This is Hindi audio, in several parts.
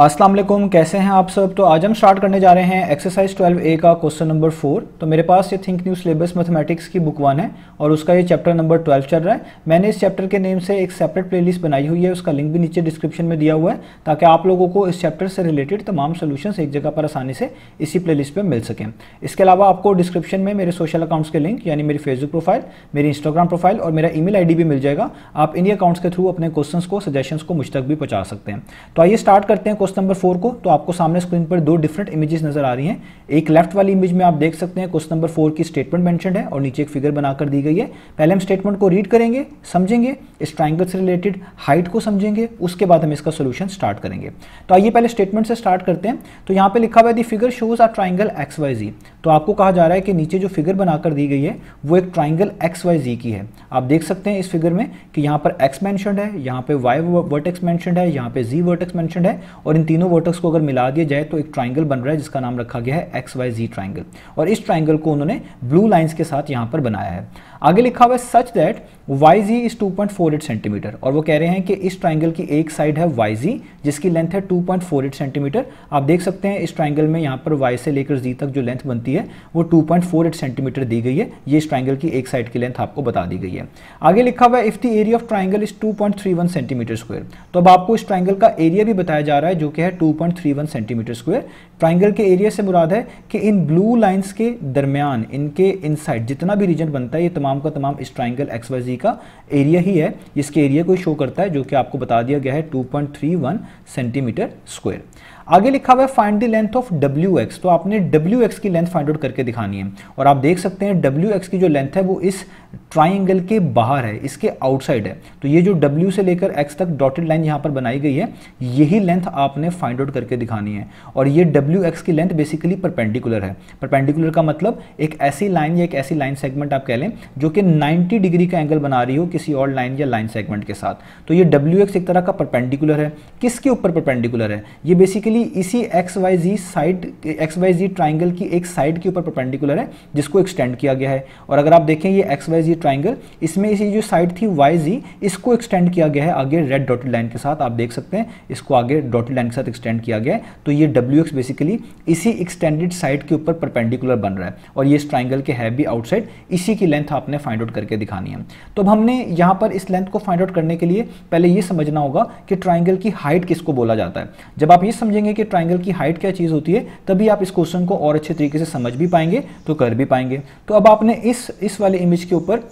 अस्सलाम वालेकुम, कैसे हैं आप सब। तो आज हम स्टार्ट करने जा रहे हैं एक्सरसाइज 12A का क्वेश्चन नंबर 4। तो मेरे पास ये थिंक न्यू सिलेबस मैथमेटिक्स की बुक 1 है और उसका ये चैप्टर नंबर 12 चल रहा है। मैंने इस चैप्टर के नेम से एक सेपरेट प्लेलिस्ट बनाई हुई है, उसका लिंक भी नीचे डिस्क्रिप्शन में दिया हुआ है ताकि आप लोगों को इस चैप्टर से रिलेटेड तमाम सोल्यूशंस एक जगह पर आसानी से इसी प्लेलिस्ट पर मिल सकें। इसके अलावा आपको डिस्क्रिप्शन में मेरे सोशल अकाउंट्स के लिंक यानी मेरी फेसबुक प्रोफाइल, मेरी इंस्टाग्राम प्रोफाइल और मेरा ईमेल आईडी भी मिल जाएगा। आप इन्हीं अकाउंट्स के थ्रू अपने क्वेश्चंस को, सजेशंस को मुझ तक भी पहुंचा सकते हैं। तो आइए स्टार्ट करते हैं क्वेश्चन नंबर 4 को। तो आपको सामने स्क्रीन पर दो डिफरेंट इमेजेस नजर आ रही हैं। एक लेफ्ट वाली इमेज में आप देख सकते हैं क्वेश्चन नंबर 4 की स्टेटमेंट मेंशन्ड है और नीचे एक फिगर बनाकर दी गई है। पहले हम स्टेटमेंट को रीड करेंगे, समझेंगे, इस ट्राइंगल से रिलेटेड हाइट को समझेंगे, उसके बाद हम इसका सोल्यूशन स्टार्ट करेंगे। तो आइए पहले स्टेटमेंट से स्टार्ट करते हैं। तो यहाँ पे लिखा हुआ है the figure shows a triangle XYZ। तो आपको कहा जा रहा है कि नीचे जो फिगर बनाकर दी गई है वो एक ट्राइंगल XYZ की है। आप देख सकते हैं इस फिगर में कि यहाँ पर X मेंशन्ड है, यहाँ पे Y वर्टेक्स मेंशन्ड है, यहाँ पे Z वर्टेक्स मेंशन्ड है और इन तीनों वर्टेक्स को अगर मिला दिया जाए तो एक ट्राइंगल बन रहा है जिसका नाम रखा गया है XYZ ट्राइंगल। और इस ट्राइंगल को उन्होंने ब्लू लाइंस के साथ यहाँ पर बनाया है। आगे लिखा हुआ है such that YZ is 2.48 centimetre और वो कह रहे हैं कि इस ट्राइंगल की एक साइड है YZ जिसकी लेंथ है 2.48 सेंटीमीटर। आप देख सकते हैं इस ट्राइंगल में यहाँ पर Y से लेकर Z तक जो लेंथ बनती है वो 2.48 सेंटीमीटर दी गई है। ये इस ट्राइंगल की एक साइड की लेंथ आपको बता दी गई है। आगे लिखा हुआ है if the area of triangle is 2.31 centimetre square. तो अब आपको इस ट्राइंगल का एरिया भी बताया जा रहा है जो कि है 2.31 सेंटीमीटर स्क्वायर। ट्राइंगल के एरिया से मुराद है कि इन ब्लू लाइंस के दरमियान, इनके इनसाइड जितना भी रीजन बनता है ये तमाम का तमाम इस ट्राइंगल XYZ का एरिया ही है। इसके एरिया को शो करता है जो कि आपको बता दिया गया है 2.31 सेंटीमीटर स्क्वायर। आगे लिखा हुआ है find the length of WX। तो आपने WX की लेंथ फाइंड आउट करके दिखानी है और आप देख सकते हैं WX की जो लेंथ है वो इस ट्राइंगल के बाहर है, इसके आउटसाइड है। तो ये जो W से लेकर X तक डॉटेड लाइन यहाँ पर बनाई गई है यही लेंथ आपने फाइंड आउट करके दिखानी है। और ये WX की लेंथ बेसिकली परपेंडिकुलर है। परपेंडिकुलर का मतलब एक ऐसी लाइन या एक ऐसी लाइन सेगमेंट आप कह लें जो कि 90 डिग्री का एंगल बना रही हो किसी और लाइन या लाइन सेगमेंट के साथ। तो ये WX एक तरह का परपेंडिकुलर है। किसके ऊपर परपेंडिकुलर है? ये बेसिकली इसी XYZ ट्राइंगल की एक साइड के ऊपर परपेंडिकुलर है जिसको एक्सटेंड किया गया है। और अगर आप देखें ये XYZ ट्राइंगल, इसमें इसी जो साइड थी YZ इसको एक्सटेंड किया गया है आगे रेड डॉटेड लाइन के साथ। आप देख सकते हैं इसको आगे डॉटेड लाइन के साथ एक्सटेंड किया गया है। तो ये WX बेसिकली इसी एक्सटेंडेड साइड के ऊपर परपेंडिकुलर बन रहा है और ये इस ट्राइंगल के है भी आउटसाइड। इसी की लेंथ आपने फाइंड आउट करके दिखानी है। तो अब हमने यहाँ पर इस लेंथ को फाइंड आउट करने के लिए पहले ये समझना होगा कि ट्राइंगल की हाइट किसको बोला जाता है। जब आप ये समझेंगे कि ट्राइंगल की हाइट क्या चीज होती है तभी आप इस क्वेश्चन को और अच्छे तरीके से समझ भी पाएंगे तो कर भी पाएंगे। तो अब आपने इस वाले इमेज के ऊपर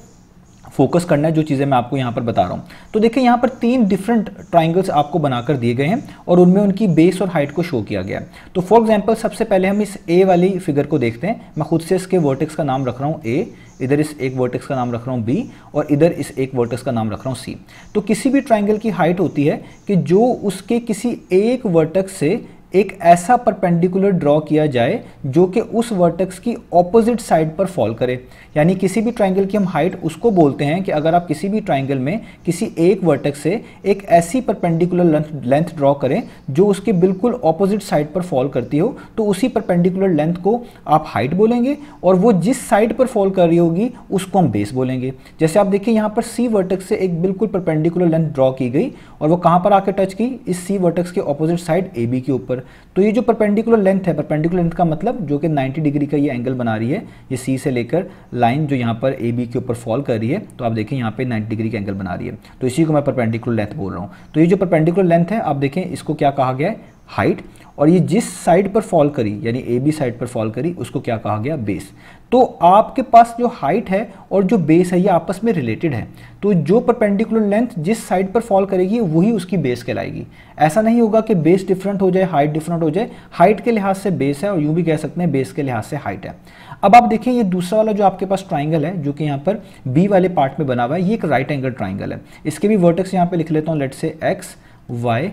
फोकस करना है जो चीज़ें मैं आपको यहाँ पर बता रहा हूँ। तो देखिए यहाँ पर 3 डिफरेंट ट्राइंगल्स आपको बनाकर दिए गए हैं और उनमें उनकी बेस और हाइट को शो किया गया है। तो फॉर एग्जांपल सबसे पहले हम इस A वाली फिगर को देखते हैं। मैं खुद से इसके वर्टेक्स का नाम रख रहा हूँ A, इधर इस एक वर्टेक्स का नाम रख रहा हूँ B और इधर इस एक वर्टेक्स का नाम रख रहा हूँ C। तो किसी भी ट्राइंगल की हाइट होती है कि जो उसके किसी एक वर्टेक्स से एक ऐसा परपेंडिकुलर ड्रॉ किया जाए जो कि उस वर्टेक्स की ऑपोजिट साइड पर फॉल करे। यानी किसी भी ट्राइंगल की हम हाइट उसको बोलते हैं कि अगर आप किसी भी ट्राइंगल में किसी एक वर्टेक्स से एक ऐसी परपेंडिकुलर लेंथ ड्रॉ करें जो उसके बिल्कुल ऑपोजिट साइड पर फॉल करती हो तो उसी परपेंडिकुलर लेंथ को आप हाइट बोलेंगे और वो जिस साइड पर फॉल कर रही होगी उसको हम बेस बोलेंगे। जैसे आप देखिए यहाँ पर C वर्टेक्स से एक बिल्कुल परपेंडिकुलर लेंथ ड्रॉ की गई और वो कहाँ पर आकर टच की? इस C वर्टेक्स के ऑपोजिट साइड AB के ऊपर। तो ये जो परपेंडिकुलर लेंथ है, परपेंडिकुलर लेंथ का मतलब जो कि 90 डिग्री का ये एंगल बना रही है, ये C से लेकर लाइन जो यहाँ पर AB के ऊपर फॉल कर रही है तो आप देखें यहाँ पे 90 डिग्री का एंगल बना रही है। तो इसी को मैं परपेंडिकुलर लेंथ बोल रहा हूँ। तो ये जो परपेंडिकुलर लेंथ है आप देखें इसको क्या कहा गया है? हाइट। और ये जिस साइड पर फॉल करी यानी AB साइड पर फॉल करी उसको क्या कहा गया? बेस। तो आपके पास जो हाइट है और जो बेस है ये आपस में रिलेटेड है। तो जो परपेंडिकुलर लेंथ जिस साइड पर फॉल करेगी वही उसकी बेस कहलाएगी। ऐसा नहीं होगा कि बेस डिफरेंट हो जाए, हाइट डिफरेंट हो जाए। हाइट के लिहाज से बेस है और यूं भी कह सकते हैं बेस के लिहाज से हाइट है। अब आप देखिए ये दूसरा वाला जो आपके पास ट्राइंगल है जो कि यहाँ पर B वाले पार्ट में बना हुआ है, ये एक राइट एंगल ट्राइंगल है। इसके भी वर्टेक्स यहाँ पे लिख लेता हूँ, लेट से X Y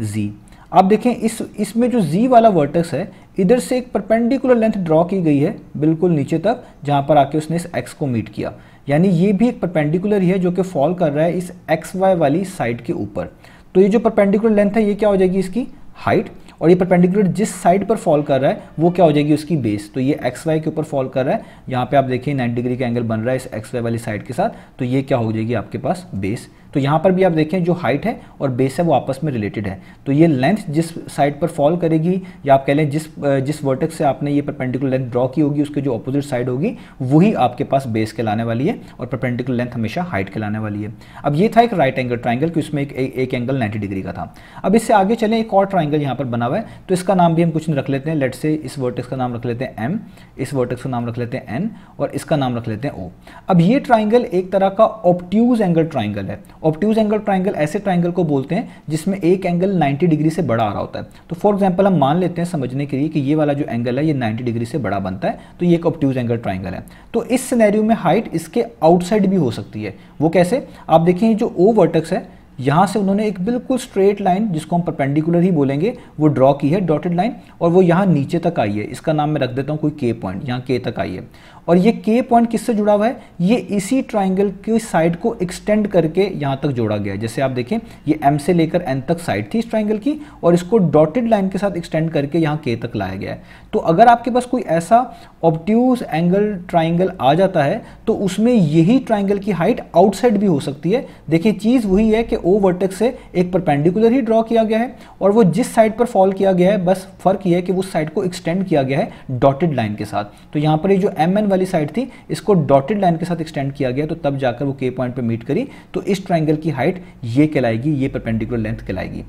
Z। आप देखें इसमें जो Z वाला वर्टेक्स है इधर से एक परपेंडिकुलर लेंथ ड्रॉ की गई है बिल्कुल नीचे तक जहां पर आके उसने इस X को मीट किया। यानी ये भी एक परपेंडिकुलर ही है जो कि फॉल कर रहा है इस XY वाली साइड के ऊपर। तो ये जो परपेंडिकुलर लेंथ है ये क्या हो जाएगी? इसकी हाइट। और ये परपेंडिकुलर जिस साइड पर फॉल कर रहा है वो क्या हो जाएगी? उसकी बेस। तो ये XY के ऊपर फॉल कर रहा है, यहाँ पे आप देखिए 90 डिग्री का एंगल बन रहा है इस XY वाली साइड के साथ, तो ये क्या हो जाएगी? आपके पास बेस तो यहाँ पर भी आप देखें जो हाइट है और बेस है वो आपस में रिलेटेड है। तो ये लेंथ जिस साइड पर फॉल करेगी, या आप कह लें जिस वर्टेक्स से आपने ये परपेंडिकुलर लेंथ ड्रॉ की होगी उसके जो अपोजिट साइड होगी वही आपके पास बेस कहलाने वाली है, और परपेंडिकुलर लेंथ हमेशा हाइट कहलाने वाली है। अब ये था एक राइट एंगल ट्राइंगल कि उसमें एक एंगल 90 डिग्री का था। अब इससे आगे चलें, एक और ट्राइंगल यहाँ पर बना हुआ है, तो इसका नाम भी हम कुछ रख लेते हैं। लेट से इस वर्टेक्स का नाम रख लेते हैं M, इस वर्टेक्स का नाम रख लेते हैं N, और इसका नाम रख लेते हैं O। अब ये ट्राइंगल एक तरह का ऑब्ट्यूज एंगल ट्राइंगल है। ऑब्ट्यूज एंगल ट्राइंगल ऐसे ट्राइंगल को बोलते हैं जिसमें एक एंगल 90 डिग्री से बड़ा आ रहा होता है। तो फॉर एग्जांपल हम मान लेते हैं समझने के लिए कि ये वाला जो एंगल है ये 90 डिग्री से बड़ा बनता है, तो ये एक ऑब्ट्यूज एंगल ट्राइंगल है। तो इस सिनेरियो में हाइट इसके आउटसाइड भी हो सकती है। वो कैसे? आप देखिए जो O वर्टेक्स है यहाँ से उन्होंने एक बिल्कुल स्ट्रेट लाइन, जिसको हम परपेंडिकुलर ही बोलेंगे, वो ड्रॉ की है, डॉटेड लाइन, और वो यहाँ नीचे तक आई है। इसका नाम मैं रख देता हूँ कोई K पॉइंट, यहाँ K तक आई है। और ये K पॉइंट किससे जुड़ा हुआ है? ये इसी ट्राइंगल की साइड को एक्सटेंड करके यहाँ तक जोड़ा गया है। जैसे आप देखें ये M से लेकर N तक साइड थी इस ट्राइंगल की, और इसको डॉटेड लाइन के साथ एक्सटेंड करके यहाँ K तक लाया गया है। तो अगर आपके पास कोई ऐसा ऑब्ट्यूज एंगल ट्राइंगल आ जाता है तो उसमें यही ट्राइंगल की हाइट आउटसाइड भी हो सकती है। देखिए चीज़ वही है कि O वर्टेक्स से एक परपेंडिकुलर ही ड्रॉ किया गया है, और वो जिस साइड पर फॉल किया गया है, बस फर्क ये है कि उस साइड को एक्सटेंड किया गया है डॉटेड लाइन के साथ। तो यहाँ पर ये जो MN वाली साइड थी इसको डॉटेड लाइन के साथ एक्सटेंड किया गया, तो तब जाकर वो K पॉइंट पे मीट करी। तो इस ट्राइंगल की हाइट ये कहलाएगी, ये परपेंडिकुलर लेंथ कहलाएगी।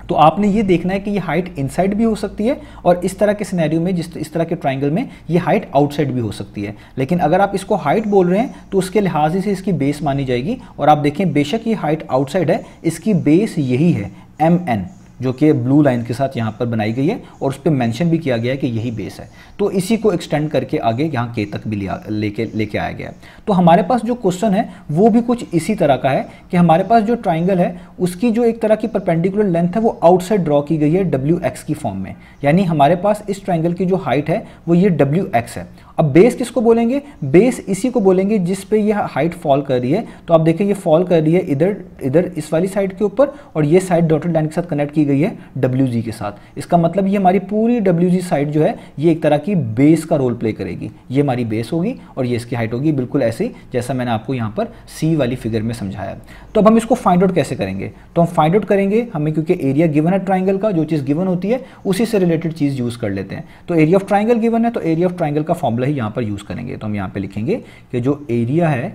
तो आपने ये देखना है कि ये हाइट इनसाइड भी हो सकती है, और इस तरह के सिनेरियो में, इस तरह के ट्राइंगल में ये हाइट आउटसाइड भी हो सकती है। लेकिन अगर आप इसको हाइट बोल रहे हैं तो उसके लिहाज से इसकी बेस मानी जाएगी। और आप देखें बेशक ये हाइट आउटसाइड है, इसकी बेस यही है MN, जो कि ब्लू लाइन के साथ यहाँ पर बनाई गई है, और उस पर मेंशन भी किया गया है कि यही बेस है। तो इसी को एक्सटेंड करके आगे यहाँ K तक भी लेके आया गया है। तो हमारे पास जो क्वेश्चन है वो भी कुछ इसी तरह का है कि हमारे पास जो ट्राइंगल है उसकी जो एक तरह की परपेंडिकुलर लेंथ है वो आउटसाइड ड्रॉ की गई है WX की फॉर्म में। यानी हमारे पास इस ट्राइंगल की जो हाइट है वो ये WX है। अब बेस किसको बोलेंगे? बेस इसी को बोलेंगे जिस पे ये हाइट फॉल कर रही है। तो आप देखें ये फॉल कर रही है इधर इस वाली साइड के ऊपर, और ये साइड डॉटेड लाइन के साथ कनेक्ट की गई है WG के साथ। इसका मतलब ये हमारी पूरी WG साइड जो है ये एक तरह की बेस का रोल प्ले करेगी। ये हमारी बेस होगी और ये इसकी हाइट होगी, बिल्कुल ऐसे ही जैसा मैंने आपको यहाँ पर C वाली फिगर में समझाया। तो अब हम इसको फाइंड आउट कैसे करेंगे? तो हम फाइंड आउट करेंगे, हमें क्योंकि एरिया गिवन है ट्राइंगल का, जो चीज़ गिवन होती है उसी से रिलेटेड चीज़ यूज़ कर लेते हैं। तो एरिया ऑफ ट्राइंगल गिवन है, तो एरिया ऑफ ट्राइंगल का फॉर्मूला ही यहाँ पर यूज़ करेंगे। तो हम यहाँ पे लिखेंगे कि जो एरिया है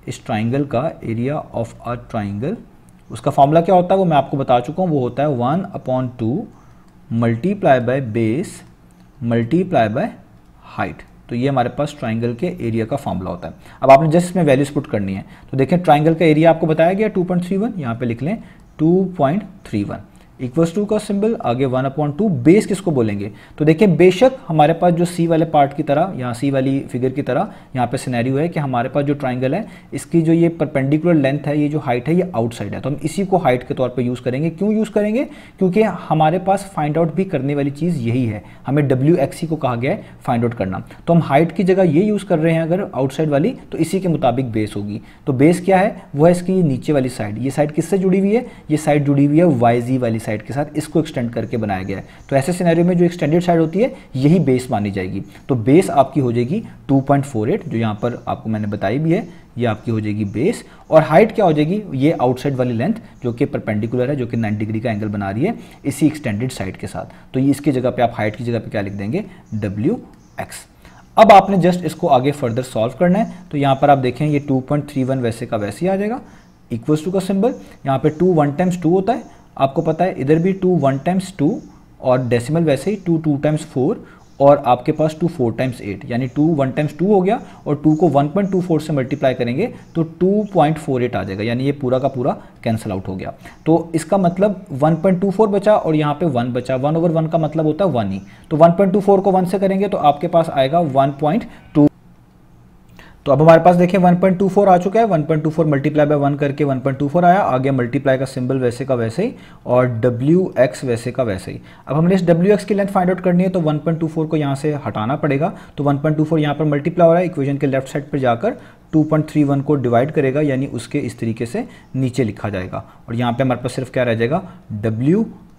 इस ट्राइंगल का, एरिया ऑफ अ ट्राइंगल, उसका फॉर्मूला क्या होता है वो मैं आपको बता चुका हूँ। वो होता है 1/2 multiply by base multiply by height. तो ये हमारे पास ट्राइंगल के एरिया का फॉर्मूला होता है। अब आपने जस्ट इसमें वैल्यूज पुट करनी है। तो देखें ट्राइंगल का एरिया आपको बताया गया 2.31, यहाँ पे लिख लें 2.31 इक्वल्स टू का सिंबल, आगे 1/2। बेस किसको बोलेंगे? तो देखिए बेशक हमारे पास जो C वाले पार्ट की तरह, यहाँ C वाली फिगर की तरह यहाँ पे सिनेरियो है कि हमारे पास जो ट्राइंगल है इसकी जो ये परपेंडिकुलर लेंथ है, ये जो हाइट है ये आउटसाइड है। तो हम इसी को हाइट के तौर पे यूज़ करेंगे। क्यों यूज़ करेंगे? क्योंकि हमारे पास फाइंड आउट भी करने वाली चीज़ यही है, हमें WX को कहा गया है फाइंड आउट करना। तो हम हाइट की जगह ये यूज़ कर रहे हैं अगर आउटसाइड वाली, तो इसी के मुताबिक बेस होगी। तो बेस क्या है? वो है इसकी नीचे वाली साइड। ये साइड किससे जुड़ी हुई है? ये साइड जुड़ी हुई है YZ वाली साइड के साथ, इसको एक्सटेंड करके बनाया गया है। तो ऐसे सिनेरियो में जो एक्सटेंडेड साइड होती है यही बेस मानी जाएगी। तो बेस आपकी हो जाएगी 2.48, जो यहाँ पर आपको मैंने बताई भी है, ये आपकी हो जाएगी बेस। और हाइट क्या हो जाएगी? ये आउटसाइड वाली लेंथ जो कि परपेंडिकुलर है, जो कि 90 डिग्री का एंगल बना रही है इसी एक्सटेंडेड साइड के साथ। तो ये इसकी जगह पे आप हाइट की जगह पे क्या लिख देंगे? WX। अब आपने जस्ट इसको आगे फर्दर सॉल्व करना है। तो यहाँ पर आप देखें ये 2.31 वैसे का वैसे ही आ जाएगा, इक्वल्स टू का सिंबल, यहाँ पे 2 1 टाइम्स 2 होता है, आपको पता है। इधर भी 2 1 टाइम्स 2, और डेसिमल वैसे ही 2 2 टाइम्स 4, और आपके पास 2 4 टाइम्स 8, यानी 2 1 टाइम्स 2 हो गया, और 2 को 1.24 से मल्टीप्लाई करेंगे तो 2.48 आ जाएगा, यानी ये पूरा का पूरा कैंसिल आउट हो गया। तो इसका मतलब 1.24 बचा और यहाँ पे 1 बचा। 1/1 का मतलब होता है 1 ही। तो 1.24 को 1 से करेंगे तो आपके पास आएगा 1.2। तो अब हमारे पास देखिए 1.24 आ चुका है। 1.24 मल्टीप्लाई बाय 1 करके 1.24 आया, आगे मल्टीप्लाई का सिंबल वैसे का वैसे ही, और WX वैसे का वैसे ही। अब हमने इस WX की लेंथ फाइंड आउट करनी है, तो 1.24 को यहाँ से हटाना पड़ेगा। तो 1.24 यहाँ पर मल्टीप्लाई हो रहा है, इक्वेशन के लेफ्ट साइड पर जाकर 2.31 को डिवाइड करेगा, यानी उसके इस तरीके से नीचे लिखा जाएगा। और यहाँ पे हमारे पास सिर्फ क्या रह जाएगा?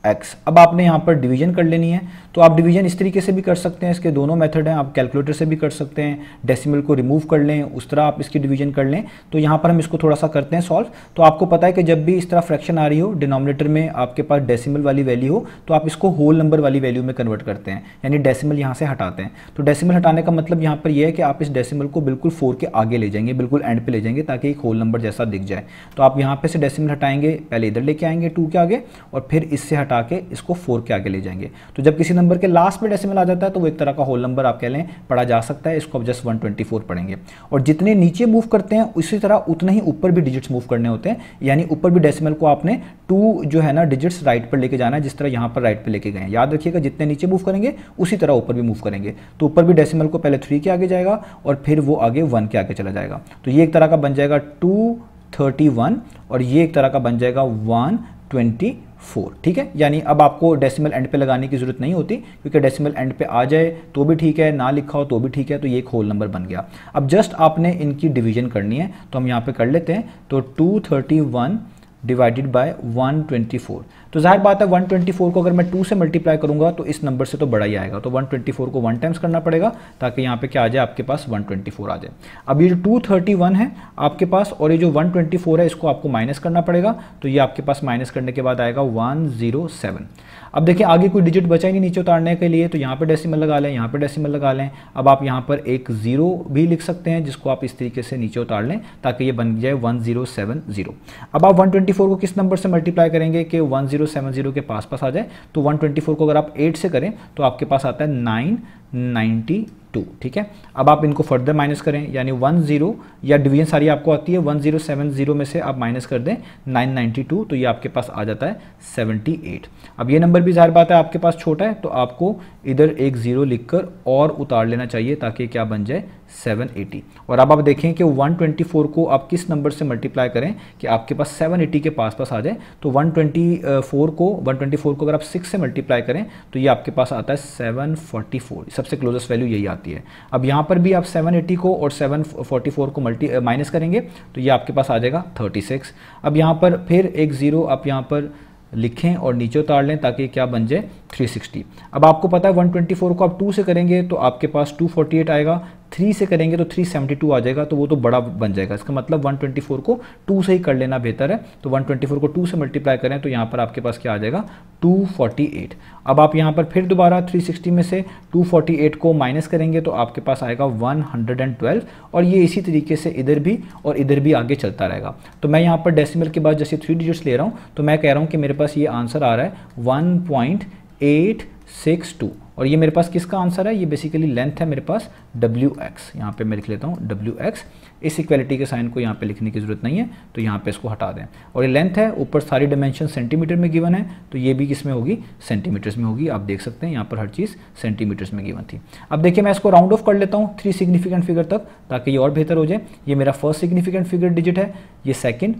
x। अब आपने यहाँ पर डिवीजन कर लेनी है, तो आप डिवीजन इस तरीके से भी कर सकते हैं, इसके दोनों मेथड हैं, आप कैलकुलेटर से भी कर सकते हैं, डेसिमल को रिमूव कर लें, उस तरह आप इसकी डिवीजन कर लें। तो यहाँ पर हम इसको थोड़ा सा करते हैं सॉल्व। तो आपको पता है कि जब भी इस तरह फ्रैक्शन आ रही हो, डिनोमिनेटर में आपके पास डेसिमल वाली वैल्यू हो, तो आप इसको होल नंबर वाली वैल्यू में कन्वर्ट करते हैं, यानी डेसिमल यहाँ से हटाते हैं। तो डेसिमल हटाने का मतलब यहाँ पर यह है कि आप इस डेसिमल को बिल्कुल 4 के आगे ले जाएंगे, बिल्कुल एंड पे ले जाएंगे, ताकि एक होल नंबर जैसा दिख जाए। तो आप यहाँ पे से डेसिमल हटाएंगे, पहले इधर लेके आएंगे 2 के आगे, और फिर इससे हटा के इसको 4 के आगे ले जाएंगे। तो जब किसी नंबर के लास्ट में डेसिमल आ जाता है तो वो एक तरह का होल नंबर आप कह लें पढ़ा जा सकता है, इसको आप जस्ट 124 पढ़ेंगे। और जितने नीचे मूव करते हैं उसी तरह उतने ही ऊपर भी डिजिट्स मूव करने होते हैं, यानी ऊपर भी डेसिमल को आपने 2 जो है ना डिजिट्स राइट पर लेके जाना है, जिस तरह यहाँ पर राइट पर लेके गए हैं। याद रखिएगा, जितने नीचे मूव करेंगे उसी तरह ऊपर भी मूव करेंगे। तो ऊपर भी डेसिमल को पहले 3 के आगे जाएगा और फिर वो आगे 1 के आगे चला जाएगा। तो ये एक तरह का बन जाएगा 231 और ये एक तरह का बन जाएगा 124। ठीक है, यानी अब आपको डेसिमल एंड पे लगाने की जरूरत नहीं होती, क्योंकि डेसिमल एंड पे आ जाए तो भी ठीक है, ना लिखा हो तो भी ठीक है। तो ये एक होल नंबर बन गया। अब जस्ट आपने इनकी डिवीजन करनी है, तो हम यहाँ पे कर लेते हैं। तो 231 डिवाइडेड बाय 124। तो जाहिर बात है 124 को अगर मैं 2 से मल्टीप्लाई करूंगा तो इस नंबर से तो बड़ा ही आएगा। तो 124 को 1 टाइम्स करना पड़ेगा, ताकि यहाँ पे क्या आ जाए, आपके पास 124 आ जाए। अब ये जो 231 है आपके पास, और ये जो 124 है, इसको आपको माइनस करना पड़ेगा। तो ये आपके पास माइनस करने के बाद आएगा 107। अब देखिए आगे कोई डिजिट बचा ही नहीं नीचे उतारने के लिए, तो यहाँ पे डेसिमल लगा लें, यहाँ पे डेसिमल लगा लें। अब आप यहाँ पर एक 0 भी लिख सकते हैं, जिसको आप इस तरीके से नीचे उतार लें, ताकि ये बन जाए 1070। अब आप 124 को किस नंबर से मल्टीप्लाई करेंगे कि 1070 के पास आ जाए। तो 124 को अगर आप 8 से करें तो आपके पास आता है 992। ठीक है, अब आप इनको फर्दर माइनस करें, यानी 10 या डिवीजन सारी आपको आती है, 1070 में से आप माइनस कर दें 992, तो ये आपके पास आ जाता है 78। अब ये नंबर भी जाहिर बात है आपके पास छोटा है, तो आपको इधर एक 0 लिखकर और उतार लेना चाहिए, ताकि क्या बन जाए 780। और अब आप देखें कि 124 को आप किस नंबर से मल्टीप्लाई करें कि आपके पास 780 के पास आ जाए। तो 124 को अगर आप 6 से मल्टीप्लाई करें तो ये आपके पास आता है 744, सबसे क्लोजेस्ट वैल्यू यही आती है। अब यहाँ पर भी आप 780 को और 744 को माइनस करेंगे तो ये आपके पास आ जाएगा 36। अब यहाँ पर फिर एक 0 आप यहाँ पर लिखें और नीचे उतार लें, ताकि क्या बन जाए 360। अब आपको पता है 124 को आप 2 से करेंगे तो आपके पास 248 आएगा, 3 से करेंगे तो 372 आ जाएगा, तो वो तो बड़ा बन जाएगा। इसका मतलब 124 को 2 से ही कर लेना बेहतर है। तो 124 को 2 से मल्टीप्लाई करें तो यहाँ पर आपके पास क्या आ जाएगा 248। अब आप यहाँ पर फिर दोबारा 360 में से 248 को माइनस करेंगे तो आपके पास आएगा 112, और ये इसी तरीके से इधर भी और इधर भी आगे चलता रहेगा। तो मैं यहाँ पर डेसिमल के बाद जैसे 3 डिजिट्स ले रहा हूँ, तो मैं कह रहा हूँ कि मेरे पास ये आंसर आ रहा है 1.862, और ये मेरे पास किसका आंसर है, ये बेसिकली लेंथ है मेरे पास WX। यहाँ पे मैं लिख लेता हूँ WX। इस इक्वालिटी के साइन को यहाँ पे लिखने की जरूरत नहीं है, तो यहाँ पे इसको हटा दें। और ये लेंथ है, ऊपर सारी डायमेंशन सेंटीमीटर में गिवन है, तो ये भी किस में होगी, सेंटीमीटर्स में होगी। आप देख सकते हैं यहाँ पर हर चीज़ सेंटीमीटर्स में गिवन थी। अब देखिए मैं इसको राउंड ऑफ कर लेता हूँ 3 सिग्निफिकेंट फिगर तक, ताकि ये और बेहतर हो जाए। ये मेरा फर्स्ट सिग्निफिकेंट फिगर डिजिट है, ये सेकेंड,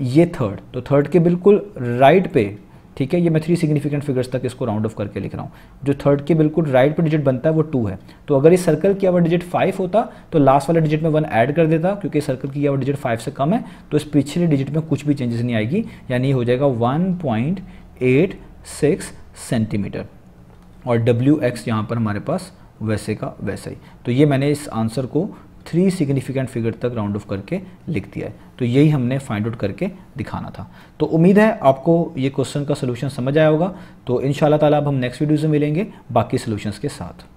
ये थर्ड। तो थर्ड के बिल्कुल राइट पे, ठीक है, ये मैं 3 सिग्निफिकेंट फिगर्स तक इसको राउंड ऑफ करके लिख रहा हूँ। जो थर्ड के बिल्कुल राइट पे डिजिट बनता है वो 2 है। तो अगर इस सर्कल किया हुआ डिजिट 5 होता तो लास्ट वाले डिजिट में 1 ऐड कर देता, क्योंकि सर्कल किया हुआ डिजिट 5 से कम है, तो इस पिछले डिजिट में कुछ भी चेंजेस नहीं आएगी, यानी हो जाएगा 1.86 सेंटीमीटर। और WX यहाँ पर हमारे पास वैसे का वैसा ही। तो ये मैंने इस आंसर को 3 सिग्निफिकेंट फिगर तक राउंड ऑफ करके लिख दिया है। तो यही हमने फाइंड आउट करके दिखाना था। तो उम्मीद है आपको ये क्वेश्चन का सोल्यूशन समझ आया होगा। तो इंशाल्लाह ताला अब हम नेक्स्ट वीडियो से मिलेंगे बाकी सोल्यूशंस के साथ।